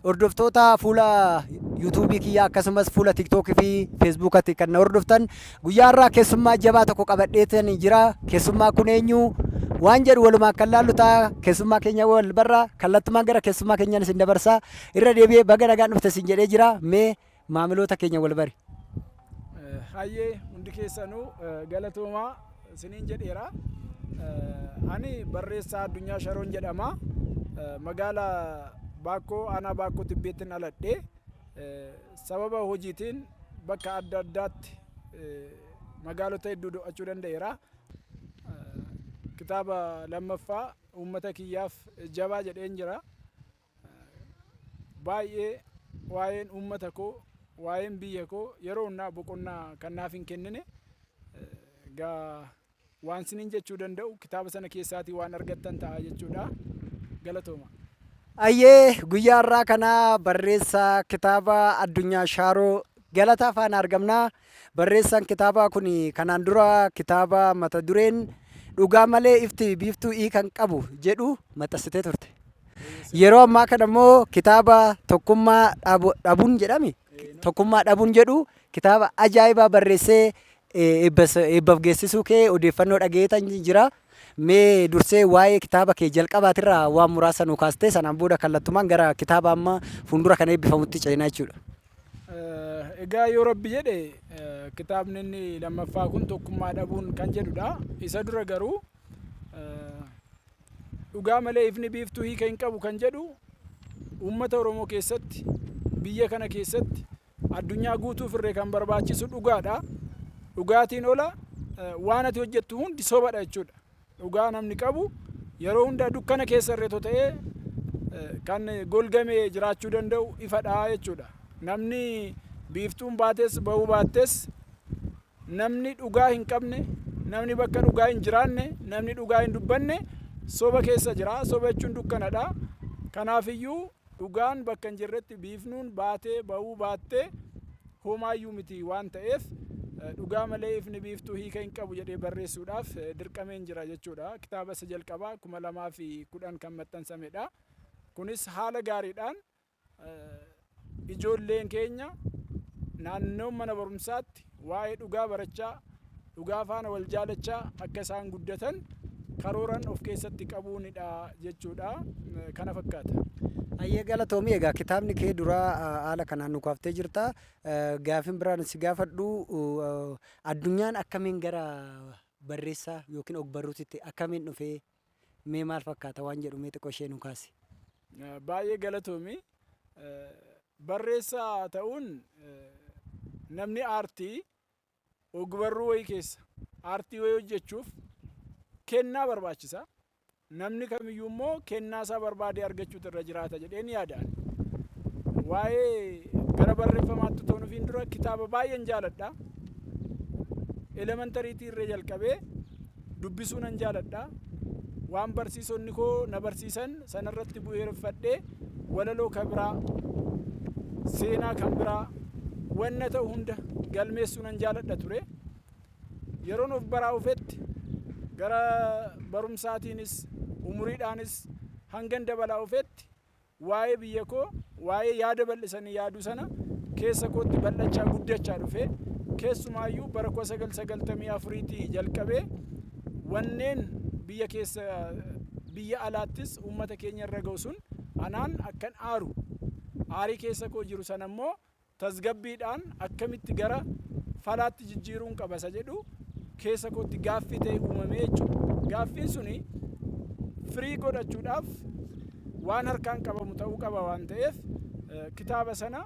hordoftoota fuula yuutuubii kiyyaa akkasumas fuula tiktookii fi feesbuukatti kan na hordoftan guyyaa irraa keessummaa jabaa tokko qabadheetan jira. Keessummaa kun eenyu waan jedhu walumaa kan laallu ta'a. Keessummaa keenya wal barra kallattumaan gara keessummaa keenyaan isin dabarsaa irra deebi'ee baga nagaan dhufte isin jedhee jira. Mee maamiloota keenya wal bari. Hayyee hundi keessanuu galatoomaa isiniin jedheera. Ani barreessaa Addunyaa Sharoon jedhama. Magaalaa Baakoo aanaa Baakoo Tibbeettiin aladhee sababa hojiitiin bakka adda addaatti magaalota hedduu do'achuu danda'eera. Kitaaba lammaffaa uummata kiyyaaf jabaa jedheen jira. Baay'ee waa'een uummata koo waa'een biyya koo yeroo hundaa boqonnaa kan naaf hin kennine waan siniin jechuu danda'u kitaaba sana keessaatii waan argattan ta'a jechuudha. Galatooma. Ayyee guyyaa irraa kana barreessaa kitaaba Addunyaa Shaaroo Galataa faana argamna. Barreessaan kitaabaa kun kanaan dura kitaaba mata dureen dhugaa malee ifti biiftuu kan qabu jedhu maxxansitee turte. Yeroo ammaa kana immoo kitaaba tokkummaa dhabuun jedhame tokkummaa dhabuun jedhu kitaaba ajaa'ibaa barreessee eebbaaf geessisuu kee odeeffannoo dhageetan jira. Mee dursee waa'ee kitaaba kee jalqabaatirraa waan muraasa nu kaastee sanaan booda kallattumaan gara kitaaba amma fuuldura kana eebbifamutti ceenaa jechuudha. Egaa yoo rabbi jedhe kitaabni inni lammaffaa kun tokkummaa dhabuun kan jedhudha. Isa dura garuu dhugaa malee ifni biiftuu hiika hin qabu kan jedhu uummata Oromoo keessatti biyya kana keessatti addunyaa guutuuf irree kan barbaachisu dhugaadha. Dhugaatiin ola waan ati hojjettu hundi sobadha jechuudha. Dhugaa namni qabu yeroo hunda dukkana keessa irreeto ta'ee kan golgamee jiraachuu danda'u ifadha jechuudha. Namni biiftuun baates bahuu baattes namni dhugaa hin qabne namni bakka dhugaa hin jiraanne namni dhugaa hin dubbanne soba keessa jira. Soba jechuun dukkanadha. Kanaafiyyuu dhugaan bakka hin jirretti biifnuun baatee bahuu baattee homaayyuu miti waan ta'eef dhugaa malee ifni biiftuu hiika hin qabu jedhee barreessuudhaaf dirqameen jira jechuudha. Kitaaba isa jalqabaa 2010 kan maxxansamedha. Kunis haala gaariidhaan ijoolleen keenya naannoo mana barumsaatti waa'ee dhugaa barachaa dhugaa faana wal jaalachaa akka isaan guddatan karooran of keessatti qabuunidha jechuudha. Kana fakkaata. Ayyee galatoomii egaa kitaabni kee duraa haala kanaan nu kaaftee jirta. Gaafin biraan si gaafadhu addunyaan akkamiin gara barreessaa yookiin og-barruutitti akkamiin dhufee mee maal fakkaata waan jedhu mee xiqqoo ishee nu kaasi. Baay'ee galatoomii. Barreessaa ta'uun namni aartii og-barruu wayii keessa aartii wayii hojjechuuf kennaa barbaachisa. Namni kamiyyuu immoo kennaa isaa barbaadee argachuutu irra jiraata jedheen yaadaan. Waa'ee gara barreeffamaatti ta'uun ofiin dura kitaaba baay'een jaaladha. Elemantariitii irree jalqabee dubbisuu nan jaaladha. Waan barsiisonni koo na barsiisan sanarratti bu'uureffadhee walaloo kan biraa seenaa kan biraa wanna ta'u hunda galmeessuu nan jaaladha ture. Yeroon of baraa ufetti gara barumsaatiinis umuriidhaanis hangan dabalaa ufetti waa'ee biyya koo waa'ee yaada bal'isanii yaaduu sana keessa kootti bal'achaa guddachaa dhufe. Keessumaayyuu bara 1994tii jalqabee wanneen biyya keessa biyya alaattis uummata keenya irra ga'u sun anaan akkan aarii keessa koo jiru sana immoo tasgabbiidhaan akkamitti gara falaatti jijjiiruun qabasa jedhu keessa kootti gaaffii ta'e uumamee jechuudha. Gaaffiin suni firii godhachuudhaaf waan harkaan qabamu ta'uu qaba waan ta'eef kitaaba sana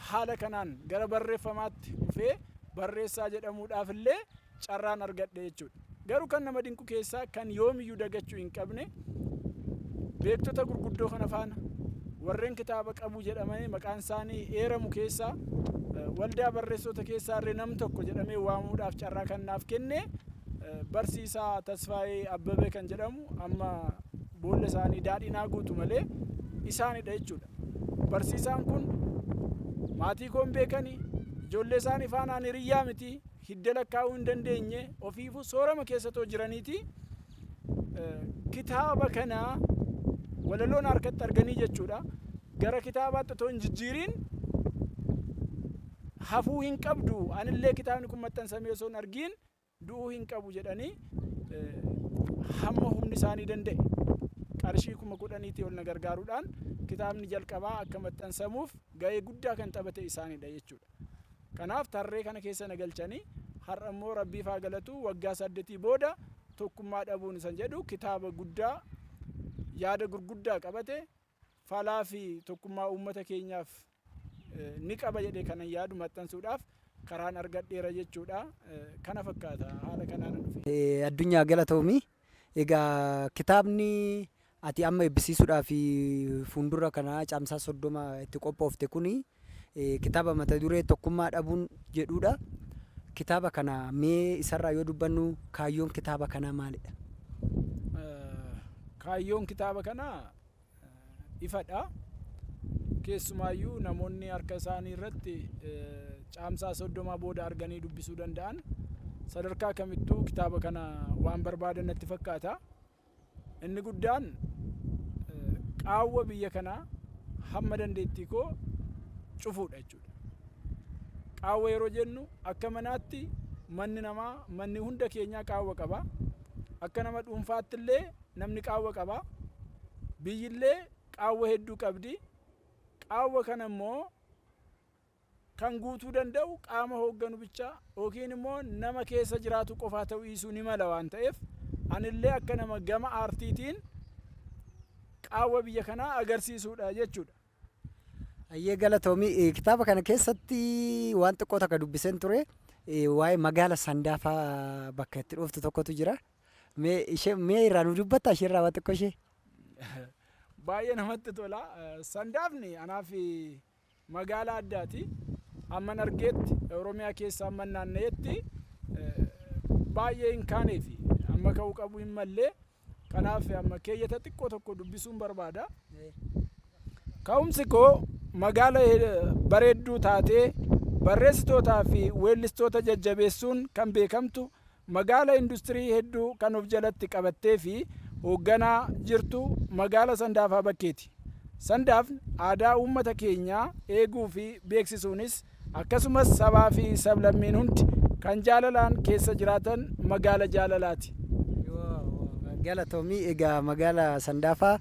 haala kanaan gara barreeffamaatti dhufee barreessaa jedhamuudhaaf illee carraan argadhe jechuudha. Garuu kan nama dinqu keessaa kan yoomiyyuu dagachuu hin qabne beektota gurguddoo kana faana warreen kitaaba qabu jedhamanii maqaan isaanii eeramu keessaa waldaa barreessota keessaa illee nam tokko jedhamee waamuudhaaf carraa kan naaf kenne barsiisaa Tasfaayee Abbabee kan jedhamu amma boolla isaanii daadhinaa guutu malee isaanidha jechuudha. Barsiisaan kun maatii koon beekanii ijoollee isaanii faanaan hiriyyaa miti hidda lakkaa'uu hin dandeenye ofiifuu soorama keessatoo jiraniiti kitaaba kana walaloon harkatti arganii jechuudha. gara kitaabaatti otoo hin jijjiiriin hafuu hin qabdu anillee kitaabni kun maxxansamee osoo hin argiin du'uu hin qabu jedhanii hamma humni isaanii danda'e qarshii 10,000 ol na gargaaruudhaan kitaabni jalqabaa akka maxxansamuuf ga'ee guddaa kan taphate isaaniidha jechuudha. Kanaaf tarree kana keessa na galchanii har'a immoo rabbiif haa galatu waggaa 8 booda tokkummaa dhabuun isan jedhu kitaaba guddaa yaada gurguddaa qabate falaa fi tokkummaa uummata keenyaaf ni qaba jedhee kanan yaadu maxxansuudhaaf karaan argadheera jechuudha. Kana fakkaata haala kanaan dhufe. Addunyaa galatoomii egaa kitaabni ati amma eebbisiisuudhaaf fuuldura kana caamsaa 30 itti qophoofte kuni kitaaba mata duree tokkummaa dhabuun jedhudha. Kitaaba kana mee isarraa yoo dubbannu kaayyoon kitaaba kanaa maalidha? Kaayyoon kitaaba kanaa ifadha. Keessumaayyuu namoonni harka isaanii irratti caamsaa 30 booda arganii dubbisuu danda'an sadarkaa kamittuu kitaaba kana waan barbaadan natti fakkaata. Inni guddaan qaawwa biyya kanaa hamma dandeettii koo cufuudha jechuudha. Qaawwa yeroo jennu akka manaatti manni namaa manni hunda keenyaa qaawwa qaba. Akka nama dhuunfaatti illee namni qaawwa qaba. Biyyillee qaawwa hedduu qabdi. Qaawwa kana immoo kan guutuu danda'u qaama hoogganu bicha yookiin immoo nama keessa jiraatu qofaa ta'uu dhiisuu ni mala waan ta'eef anillee akka nama gama aartiitiin qaawwa biyya kanaa agarsiisuudha jechuudha. Ayyee galatoomii kitaaba kana keessatti waan xiqqoo takka dubbiseen ture waa'ee magaala Sandaafaa bakka itti dhuftu tokkotu jira. Mee irraa nu dubbatta isheerraa waan xiqqoo ishee? Baay'ee namatti tola. Sandaafni anaaf magaalaa addaati. Amman argeetti Oromiyaa keessa amman naanna'etti baay'ee hin kaaneefi amma ka'uu qabu hin mallee kanaaf amma keeyyata xiqqoo tokko dubbisuun barbaada. Ka'umsi koo magaala bareedduu taatee barreessitootaa fi weellistoota jajjabeessuun kan beekamtu magaala industirii hedduu kan of jalatti qabattee fi hoogganaa jirtu magaala Sandaafaa bakkeeti. Sandaafni aadaa uummata keenyaa eeguu fi beeksisuunis akkasumas sabaa fi sablammiin hundi kan jaalalaan keessa jiraatan magaala jaalalaati. Galatoomii egaa magaala Sandaafaa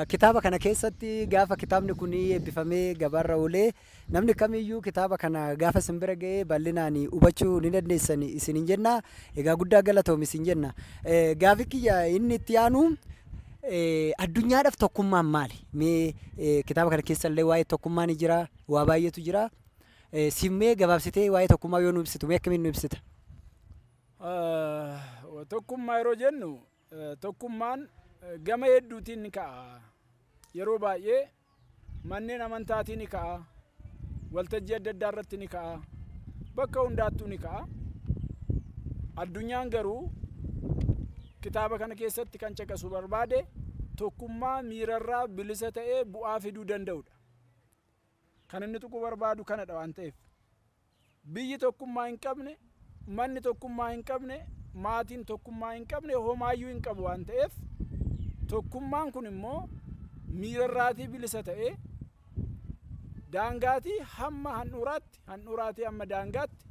kitaaba kana keessatti gaafa kitaabni kun eebbifamee gabaarra oolee namni kamiyyuu kitaaba kana gaafa isin bira ga'ee bal'inaan hubachuu ni dandeessan isin hin jenna. Egaa guddaa galatoomi isin jenna. Gaafi kiyya inni itti aanu addunyaadhaaf tokkummaan maali? Mee kitaaba kana keessa illee waa'ee tokkummaa ni jira, waa baay'eetu jira. Simmee gabaabsitee waa'ee tokkummaa yoo nu ibsitu mee akkamiin nu ibsita? Tokkummaa yeroo jennu tokkummaan gama hedduutiin ni ka'a. Yeroo baay'ee manneen amantaatiin ni ka'a. Waltajjii adda addaa irratti ni ka'a. Bakka hundaattuu ni ka'a. Addunyaan garuu kitaaba kana keessatti kan caqasu barbaade tokkummaa miirarraa bilisa ta'ee bu'aa fiduu danda'udha. Kan inni tuquu barbaadu kanadha waan ta'eef. Biyyi tokkummaa hin qabne, manni tokkummaa hin qabne, maatiin tokkummaa hin qabne homaayyuu hin qabu waan ta'eef tokkummaan kun immoo miirarraatii bilisa ta'ee daangaatii hamma handhuuraatti, handhuuraatii hamma daangaatti,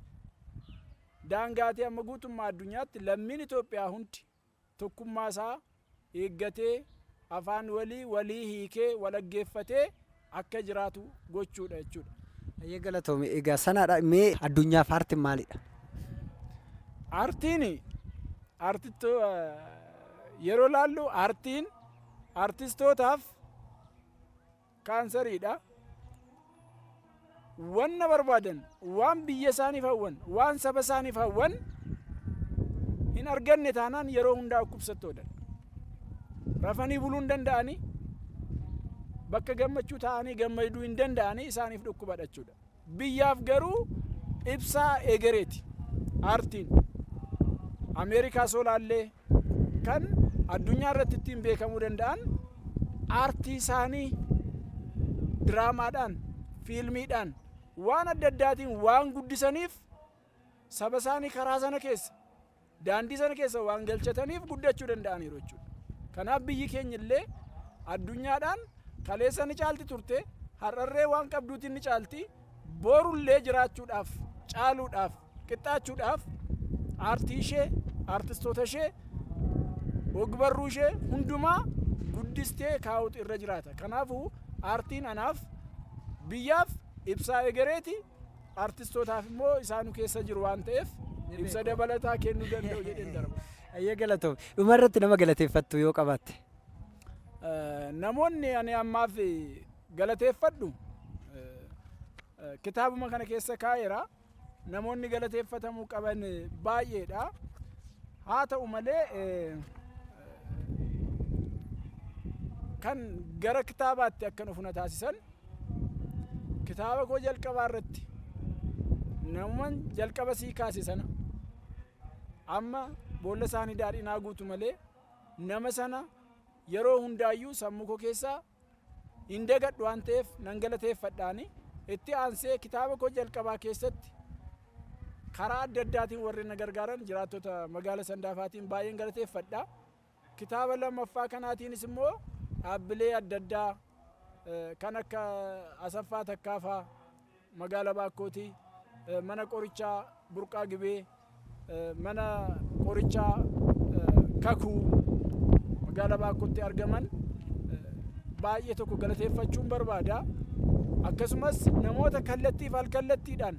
daangaatii hamma guutummaa addunyaatti lammiin Itoophiyaa hundi tokkummaa isaa eeggatee afaan walii hiikee walaggeeffatee akka jiraatu gochuudha jechuudha. Ayyee galatoome egaa sanaadha. Mee addunyaaf aartiin maalidha? Aartiin yeroo laallu aartiin aartistootaaf kaansariidha. Wanna barbaadan waan biyya isaaniif hawwan waan saba isaaniif hawwan hin arganne taanaan yeroo hundaa dhukkubsattoodha. Rafanii buluu hin danda'anii bakka gammachuu taa'anii gammaduu hin danda'anii isaaniif dhukkubadha jechuudha. Biyyaaf garuu ibsaa egereeti aartiin. Ameerikaa solaallee kan addunyaa irratti ittiin beekamuu danda'an aartii isaanii diraamaadhaan, fiilmiidhaan waan adda addaatiin waan guddisaniif saba isaanii karaa sana keessa daandii sana keessa waan galchataniif guddachuu danda'aniiru jechuudha. Kanaaf biyyi keenya illee addunyaadhaan kaleessa ni caalti turte har'arree waan qabduutiin ni caalti borullee jiraachuudhaaf caaluudhaaf qixxaachuudhaaf aartii ishee aartistoota ishee ogbarruu ishee hundumaa guddistee kaa'uutu irra jiraata. Kanaafuu aartiin anaaf biyyaaf ibsaa egereeti aartistootaaf immoo isaanu keessa jiru waan ta'eef ibsa dabalataa kennuu danda'u jedheen darba. Ayyee galatoom. Dhumarratti nama galateeffattu yoo qabaatte. Namoonni ani ammaaf galateeffadhu kitaabuma kana keessa kaa'eera. Namoonni galateeffatamuu qaban baay'eedha. Haa ta'u malee kan gara kitaabaatti akka dhufu na taasisan kitaaba koo jalqabaa irratti namoonni jalqaba sii kaase sana amma boolla isaanii daadhinaa guutu malee nama sana yeroo hundaayyuu sammuu koo keessaa hin dagadhu waan ta'eef nan galateeffadhaani. Itti aansee kitaaba koo jalqabaa keessatti karaa adda addaatiin warri na gargaaran jiraattota magaalaa Sandaafaatiin baay'een galateeffadha. Kitaaba lammaffaa kanaatiinis immoo dhaabbilee adda addaa kan akka Asaffaa Takkaafaa magaalaa Baakkootii, mana qorichaa Burqaa Gibee, mana qorichaa Kakuu magaalaa Baakkootti argaman baay'ee tokko galateeffachuun barbaada. Akkasumas namoota kallattiif alkallattiidhaan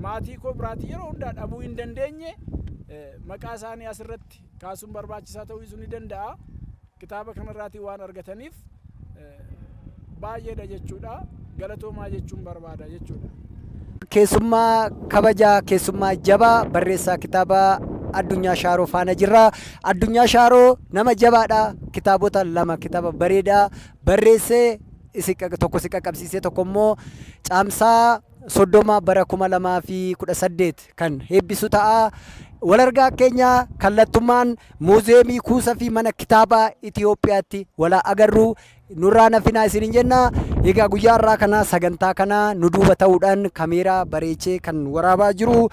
maatii koo biraatii yeroo hundaa dhabuu hin dandeenye maqaa isaanii asirratti kaasuun barbaachisaa ta'uu ni danda'a. Kitaaba kanarraatii waan argataniif baay'eedha jechuudha. Galatoomaa jechuun barbaada jechuudha. Keessummaa kabajaa keessummaa jabaa barreessaa kitaaba Addunyaa Shaaroo faana jirra. Addunyaa Shaaroo nama jabaadha. Kitaabota lama kitaaba bareedaa barreessee tokko si qaqqabsiisee tokko immoo caamsaa 30 bara 2018 kan eebbisu ta'a. Walargaa keenya kallattummaan muuzeemii kuusaa fi mana kitaabaa Itoophiyaatti wala agarru nurraa nafinaa isiniin jenna. Egaa guyyaa irraa kana sagantaa kana nu duuba ta'uudhaan kaameeraa bareechee kan waraabaa jiru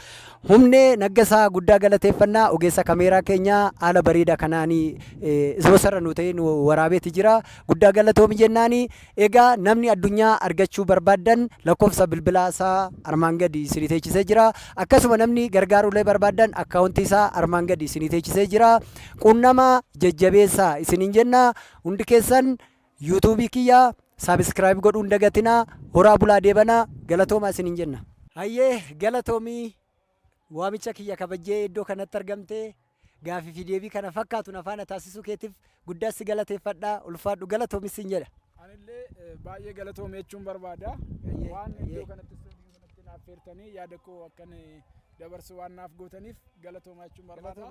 humnee Naggasaa guddaa galateeffannaa. Ogeessa kaameeraa keenya haala bareedaa kanaan isbosarra nu ta'ee nu waraabeeti jira. Guddaa galatoomi jennaani. Egaa namni addunyaa argachuu barbaadan lakkoofsa bilbilaa isaa armaan gadi isinii teechisee jira. Akkasuma namni gargaaruulee barbaadan akkaawuntii isaa armaan gadi isinii teechisee jira. Qunnama jajjabeessaa isiniin jenna. Hundi keessan yuutuubii kiyya saabskraayib godhuun dagatinaa. Horaa bulaa deebanaa. Galatoomaa isiniin jenna. Hayyee galatoomii waamicha kiyya kabajjee iddoo kanatti argamtee gaafii fi deebii kana fakkaatu na faana taasisuu keetiif guddaa si galateeffadhaa. Ulfaadhu galatoomi siin jedha. Anillee baay'ee galatoomee jechuun barbaada. Waan iddoo kanatti naaf feertanii yaada koo akkan dabarsu waan naaf gootaniif galatoomaa jechuun barbaada.